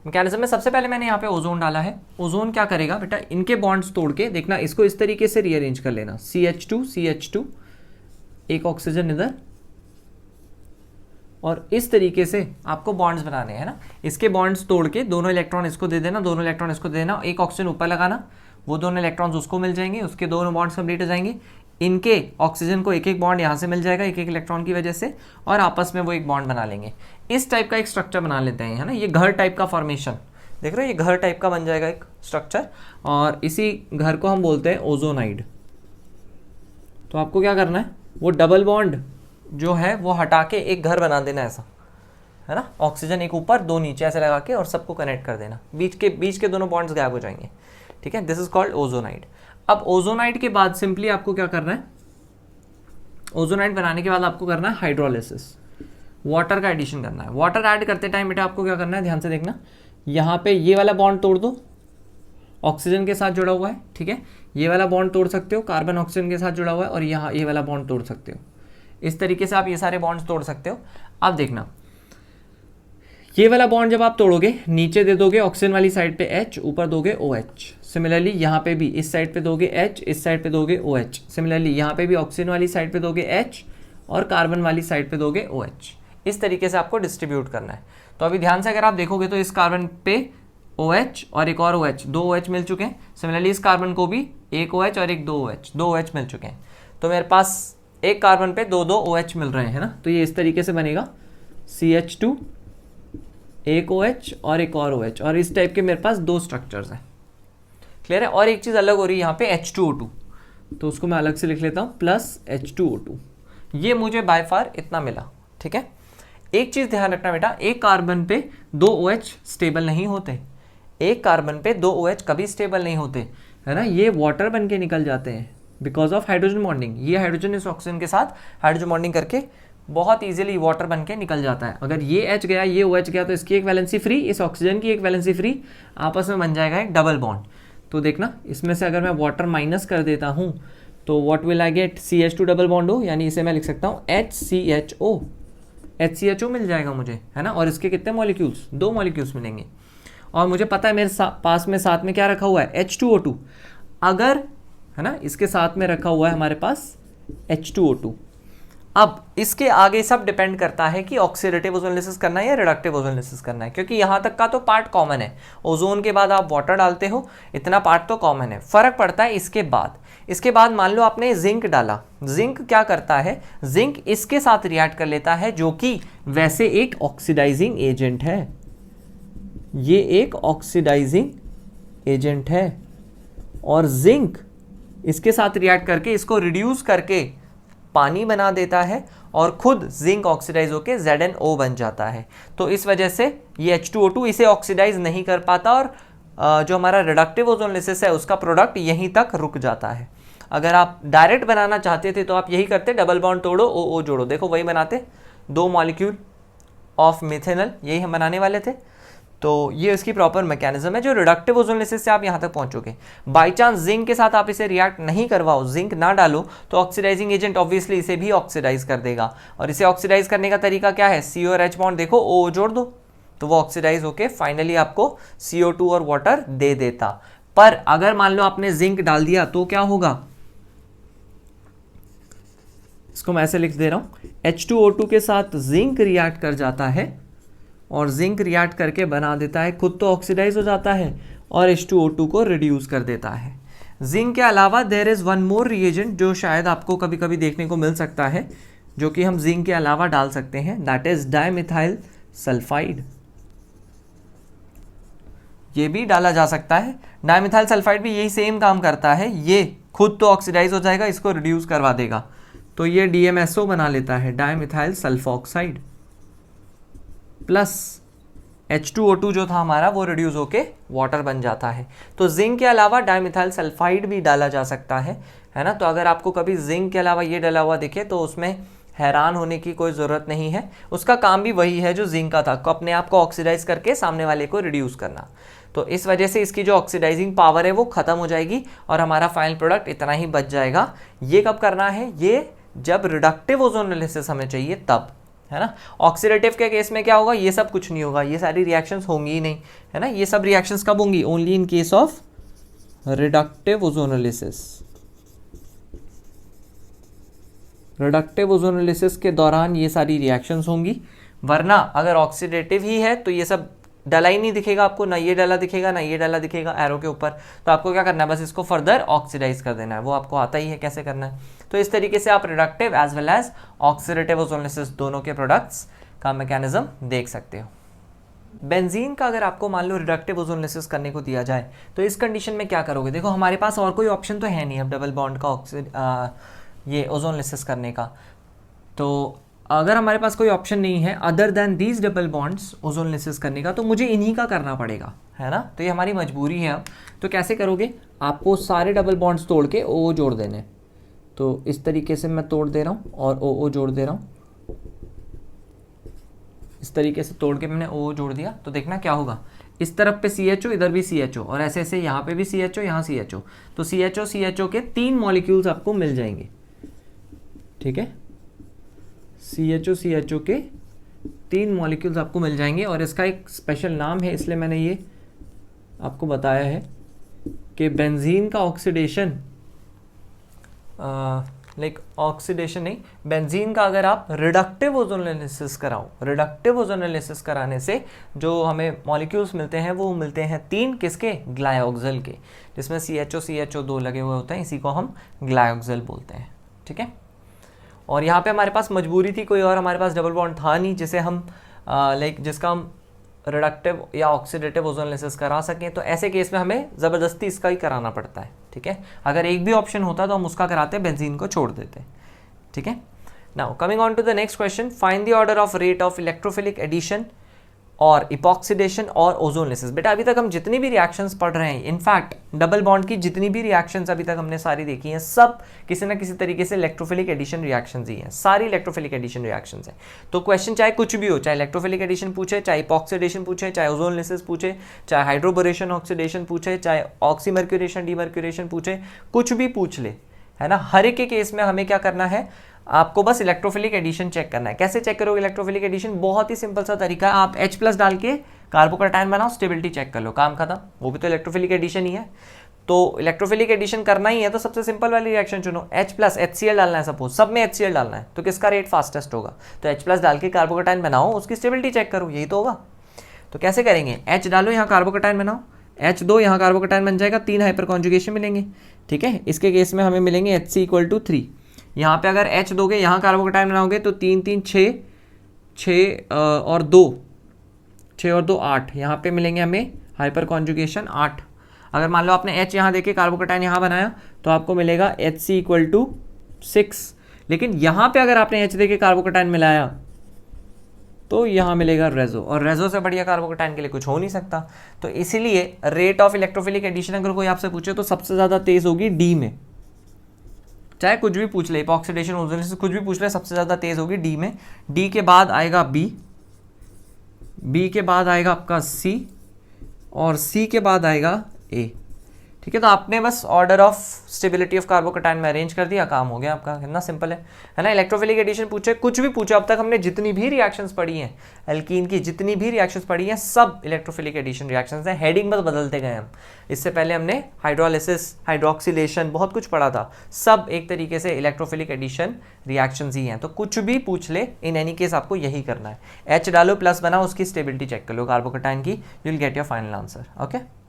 Mechanism में सबसे पहले मैंने यहाँ पे ओजोन डाला है। ओजोन क्या करेगा बेटा, इनके बॉन्ड्स तोड़ के देखना, इसको इस तरीके से रीअरेंज कर लेना, CH2 एक ऑक्सीजन इधर, और इस तरीके से आपको बॉन्ड्स बनाने हैं ना। इसके बॉन्ड्स तोड़ के दोनों इलेक्ट्रॉन इसको दे देना, दोनों इलेक्ट्रॉन इसको दे देना, एक ऑक्सीजन ऊपर लगाना, वो दोनों इलेक्ट्रॉन्स उसको मिल जाएंगे, उसके दोनों बॉन्ड्स कंप्लीट हो जाएंगे। इनके ऑक्सीजन को एक एक बॉन्ड यहाँ से मिल जाएगा एक एक इलेक्ट्रॉन की वजह से, और आपस में वो एक बॉन्ड बना लेंगे। इस टाइप का एक स्ट्रक्चर बना लेते हैं, है ना। ये घर टाइप का फॉर्मेशन देख रहे हो, ये घर टाइप का बन जाएगा एक स्ट्रक्चर, और इसी घर को हम बोलते हैं ओजोनाइड। तो आपको क्या करना है, वो डबल बॉन्ड जो है वो हटा के एक घर बना देना ऐसा, है ना। ऑक्सीजन एक ऊपर दो नीचे ऐसे लगा के और सबको कनेक्ट कर देना, बीच के दोनों बॉन्ड्स गायब हो जाएंगे, ठीक है। This is called ozonide. अब ओजोनाइड के बाद सिंपली आपको क्या करना है, ओजोनाइड बनाने के बाद आपको करना है हाइड्रोलिसिस, वाटर का एडिशन करना है। वाटर ऐड करते टाइम बेटा आपको क्या करना है, ध्यान से देखना, यहाँ पे ये वाला बॉन्ड तोड़ दो, ऑक्सीजन के साथ जुड़ा हुआ है, ठीक है। ये वाला बॉन्ड तोड़ सकते हो, कार्बन ऑक्सीजन के साथ जुड़ा हुआ है, और यहाँ ये वाला बॉन्ड तोड़ सकते हो। इस तरीके से आप ये सारे बॉन्ड्स तोड़ सकते हो। अब देखना, ये वाला बॉन्ड जब आप तोड़ोगे, नीचे दे दोगे ऑक्सीजन वाली साइड पे H, ऊपर दोगे OH। सिमिलरली यहाँ पे भी इस साइड पे दोगे H, इस साइड पे दोगे OH। सिमिलरली यहाँ पे भी ऑक्सीजन वाली साइड पे दोगे H और कार्बन वाली साइड पे दोगे OH। इस तरीके से आपको डिस्ट्रीब्यूट करना है। तो अभी ध्यान से अगर आप देखोगे तो इस कार्बन पे OH और एक और OH, दो OH मिल चुके हैं। सिमिलरली इस कार्बन को भी एक OH और एक दो OH मिल चुके हैं। तो मेरे पास एक कार्बन पे दो OH मिल रहे हैं, है ना। तो ये इस तरीके से बनेगा, CH2 एक OH और एक और OH, और इस टाइप के मेरे पास दो स्ट्रक्चर्स हैं। क्लियर है। और एक चीज़ अलग हो रही है यहाँ पे H2O2, तो उसको मैं अलग से लिख लेता हूँ, प्लस H2O2। ये मुझे बाय फार इतना मिला, ठीक है। एक चीज़ ध्यान रखना बेटा, एक कार्बन पे दो OH स्टेबल नहीं होते, एक कार्बन पे दो OH कभी स्टेबल नहीं होते, है ना। ये वाटर बन के निकल जाते हैं बिकॉज ऑफ हाइड्रोजन बॉन्डिंग। ये हाइड्रोजन इस ऑक्सीजन के साथ हाइड्रोजन बॉन्डिंग करके बहुत इजीली वाटर बन के निकल जाता है। अगर ये H गया, ये OH गया, तो इसकी एक वैलेंसी फ्री, इस ऑक्सीजन की एक वैलेंसी फ्री, आपस में बन जाएगा एक डबल बॉन्ड। तो देखना, इसमें से अगर मैं वाटर माइनस कर देता हूँ तो what will I get, CH2 double bond हो, यानी इसे मैं लिख सकता हूँ HCHO मिल जाएगा मुझे, है ना। और इसके कितने मॉलिक्यूल्स, दो मॉलिक्यूल्स मिलेंगे। और मुझे पता है मेरे पास में साथ में क्या रखा हुआ है, H2O2। अगर, है ना, इसके साथ में रखा हुआ है हमारे पास H2O2। अब इसके आगे सब डिपेंड करता है कि ऑक्सीडेटिव ओजोनलिसिस करना है या रिडक्टिव ओजोनलिसिस करना है, क्योंकि यहाँ तक का तो पार्ट कॉमन है। ओजोन के बाद आप वाटर डालते हो, इतना पार्ट तो कॉमन है। फर्क पड़ता है इसके बाद। इसके बाद मान लो आपने जिंक डाला, जिंक क्या करता है, जिंक इसके साथ रिएक्ट कर लेता है, जो कि वैसे एक ऑक्सीडाइजिंग एजेंट है। ये एक ऑक्सीडाइजिंग एजेंट है, और जिंक इसके साथ रिएक्ट करके इसको रिड्यूस करके पानी बना देता है, और खुद जिंक ऑक्सीडाइज होकर ZnO बन जाता है। तो इस वजह से ये H2O2 इसे ऑक्सीडाइज नहीं कर पाता, और जो हमारा रिडक्टिव ओजोनलिसिस है उसका प्रोडक्ट यहीं तक रुक जाता है। अगर आप डायरेक्ट बनाना चाहते थे तो आप यही करते, डबल बॉन्ड तोड़ो, OO जोड़ो, देखो वही बनाते, दो मॉलिक्यूल ऑफ मिथेनॉल, यही हम बनाने वाले थे। तो ये इसकी प्रॉपर मैकेनिज्म है, जो रिडक्टिव ओजोनलिसिस से आप यहाँ तक पहुँचोगे। बाई चांस जिंक के साथ आप इसे रिएक्ट नहीं करवाओ, जिंक ना डालो, तो ऑक्सीडाइजिंग एजेंट ऑब्वियसली इसे भी ऑक्सीडाइज कर देगा। और इसे ऑक्सीडाइज करने का तरीका क्या है, C और H बॉन्ड देखो, O जोड़ दो, तो वो ऑक्सीडाइज होके फाइनली आपको CO2 और वाटर दे देता। पर अगर मान लो आपने जिंक डाल दिया तो क्या होगा, इसको मैं ऐसे लिख दे रहा हूं, H2O2 के साथ जिंक रिएक्ट कर जाता है, और जिंक रिएक्ट करके बना देता है, खुद तो ऑक्सीडाइज हो जाता है और H2O2 को रिड्यूस कर देता है। जिंक के अलावा there is one more reagent जो शायद आपको कभी कभी देखने को मिल सकता है, जो कि हम जिंक के अलावा डाल सकते हैं, दैट इज डाइमिथाइल सल्फाइड। ये भी डाला जा सकता है। डाइमिथाइल सल्फाइड भी यही सेम काम करता है, ये खुद तो ऑक्सीडाइज हो जाएगा, इसको रिड्यूस करवा देगा, तो ये DMSO बना लेता है, डाइमिथाइल सल्फॉक्साइड, प्लस H2O2 जो था हमारा वो रिड्यूस होके वाटर बन जाता है। तो जिंक के अलावा डाइमिथाइल सल्फाइड भी डाला जा सकता है ना। तो अगर आपको कभी जिंक के अलावा ये डला हुआ दिखे तो उसमें हैरान होने की कोई ज़रूरत नहीं है, उसका काम भी वही है जो जिंक का था, अपने आप को ऑक्सीडाइज करके सामने वाले को रिड्यूस करना। तो इस वजह से इसकी जो ऑक्सीडाइजिंग पावर है वो ख़त्म हो जाएगी, और हमारा फाइनल प्रोडक्ट इतना ही बच जाएगा। ये कब करना है, ये जब रिडक्टिव ओजोनलिसिस हमें चाहिए तब, है ना। ऑक्सीडेटिव के केस में क्या होगा, ये सब कुछ नहीं होगा, ये सारी रिएक्शंस होंगी ही नहीं, है ना। ये सब रिएक्शंस कब होंगी, only in case of reductive ozonolysis. Reductive ozonolysis के दौरान ये सारी रिएक्शंस होंगी, वरना अगर ऑक्सीडेटिव ही है तो ये सब डला ही नहीं दिखेगा आपको, ना ये डला दिखेगा ना ये डला दिखेगा एरो के ऊपर। तो आपको क्या करना है, बस इसको फर्दर ऑक्सीडाइज कर देना है, वो आपको आता ही है कैसे करना है। तो इस तरीके से आप reductive as well as oxidative ozonolysis दोनों के प्रोडक्ट्स का मैकेनिज्म देख सकते हो। बेंजीन का अगर आपको मान लो रिडक्टिव ओजोनोलिसिस करने को दिया जाए तो इस कंडीशन में क्या करोगे। देखो हमारे पास और कोई ऑप्शन तो है नहीं अब डबल बॉन्ड का ये ओजोनोलिसिस करने का। तो अगर हमारे पास कोई ऑप्शन नहीं है other than these double bonds ozonolysis करने का, तो मुझे इन्हीं का करना पड़ेगा, है ना। तो ये हमारी मजबूरी है अब। तो कैसे करोगे, आपको सारे डबल बॉन्ड्स तोड़ के ओ जोड़ देने। तो इस तरीके से मैं तोड़ दे रहा हूँ और ओ जोड़ दे रहा हूँ। इस तरीके से तोड़ के मैंने ओ जोड़ दिया। तो देखना क्या होगा, इस तरफ पे CHO, इधर भी CHO, और ऐसे ऐसे यहाँ पे भी CHO, यहाँ CHO। तो CHO के 3 मॉलिक्यूल्स आपको मिल जाएंगे, ठीक है। CHO के 3 मॉलिक्यूल्स आपको मिल जाएंगे, और इसका एक स्पेशल नाम है, इसलिए मैंने ये आपको बताया है कि बेंजीन का ऑक्सीडेशन, ऑक्सीडेशन नहीं, बेंजीन का अगर आप रिडक्टिव ओजोनोलिसिस कराओ, रिडक्टिव ओजोनोलिसिस कराने से जो हमें मॉलिक्यूल्स मिलते हैं वो मिलते हैं 3 किसके, ग्लायोक्सिल के, जिसमें CHO2 लगे हुए होते हैं, इसी को हम ग्लायोक्सिल बोलते हैं, ठीक है। और यहाँ पे हमारे पास मजबूरी थी, कोई और हमारे पास डबल बॉन्ड था नहीं जिसे हम जिसका हम रिडक्टिव या ऑक्सीडेटिव ओजोनोलिसिस करा सकें। तो ऐसे केस में हमें ज़बरदस्ती इसका ही कराना पड़ता है, ठीक है। अगर एक भी ऑप्शन होता तो हम उसका कराते, बेंजीन को छोड़ देते, ठीक है। Now coming on to the next question, find the order of rate of electrophilic addition और इपॉक्सीडेशन और ओजोनोलिसिस। बेटा अभी तक हम जितनी भी रिएक्शंस पढ़ रहे हैं, इनफैक्ट डबल बॉन्ड की जितनी भी रिएक्शंस अभी तक हमने सारी देखी हैं, सब किसी ना किसी तरीके से इलेक्ट्रोफिलिक एडिशन रिएक्शंस ही हैं, सारी इलेक्ट्रोफिलिक एडिशन रिएक्शंस हैं। तो क्वेश्चन चाहे कुछ भी हो, चाहे इलेक्ट्रोफिलिक एडिशन पूछे, चाहे इपॉक्सीडेशन पूछे, चाहे ओजोनोलिसिस पूछे, चाहे हाइड्रोबोरेशन ऑक्सीडेशन पूछे, चाहे ऑक्सीमर्क्यूरेशन डीमर्क्यूरेशन पूछे, कुछ भी पूछ ले, है ना। हर एक के केस में हमें क्या करना है, आपको बस इलेक्ट्रोफिलिक एडिशन चेक करना है। कैसे चेक करोगे इलेक्ट्रोफिलिक एडिशन, बहुत ही सिंपल सा तरीका है, आप H+ डाल के कार्बोकैटायन बनाओ, स्टेबिलिटी चेक कर लो, काम खत्म। वो भी तो इलेक्ट्रोफिलिक एडिशन ही है। तो इलेक्ट्रोफिलिक एडिशन करना ही है तो सबसे सिंपल वाली रिएक्शन चुनो, H+ HCl डालना है, सपोज सब में HCl डालना है, तो किसका रेट फास्टेस्ट होगा, तो H+ डाल के कार्बोकैटायन बनाओ, उसकी स्टेबिलिटी चेक करो, यही तो होगा। तो कैसे करेंगे, H डालो, यहाँ कार्बोकैटायन बनाओ, H2 यहाँ कार्बोकैटायन बन जाएगा, 3 हाइपर कॉन्जुगेशन मिलेंगे, ठीक है। इसके केस में हमें मिलेंगे Hc = 3। यहाँ पे अगर H दोगे, यहाँ कार्बोकैटायन बनाओगे तो 3 3 6 और 2 8, यहाँ पे मिलेंगे हमें हाइपर कॉन्जुगेशन 8। अगर मान लो आपने H यहाँ देके कार्बोकैटायन यहाँ बनाया तो आपको मिलेगा Hc = 6। लेकिन यहाँ पे अगर आपने H देके कार्बोकैटायन मिलाया तो यहाँ मिलेगा रेजो, और रेजो से बढ़िया कार्बोकैटायन के लिए कुछ हो नहीं सकता। तो इसीलिए रेट ऑफ इलेक्ट्रोफिलिक एडिशन अगर कोई आपसे पूछे तो सबसे ज़्यादा तेज़ होगी D में, चाहे कुछ भी पूछ ले, इपॉक्सीडेशन ओजोनोलिसिस कुछ भी पूछ ले, सबसे ज़्यादा तेज़ होगी D में। D के बाद आएगा B के बाद आएगा आपका C, और C के बाद आएगा A, ठीक है। तो आपने बस order of stability of carbocation में अरेंज कर दिया, काम हो गया आपका, कितना सिंपल है ना। इलेक्ट्रोफिलिक एडिशन पूछे, कुछ भी पूछे, अब तक हमने जितनी भी रिएक्शंस पढ़ी हैं, एल्कीन की जितनी भी रिएक्शंस पढ़ी हैं, सब इलेक्ट्रोफिलिक एडिशन रिएक्शंस हैं। हेडिंग बस बदलते गए हम। इससे पहले हमने हाइड्रोलिसिस, हाइड्रोक्सिलेशन बहुत कुछ पढ़ा था, सब एक तरीके से इलेक्ट्रोफिलिक एडिशन रिएक्शंस ही हैं। तो कुछ भी पूछ ले, इन एनी केस आपको यही करना है। H डालो, प्लस बनाओ, उसकी स्टेबिलिटी चेक कर लो कार्बोकैटायन की, you will get your final answer, okay.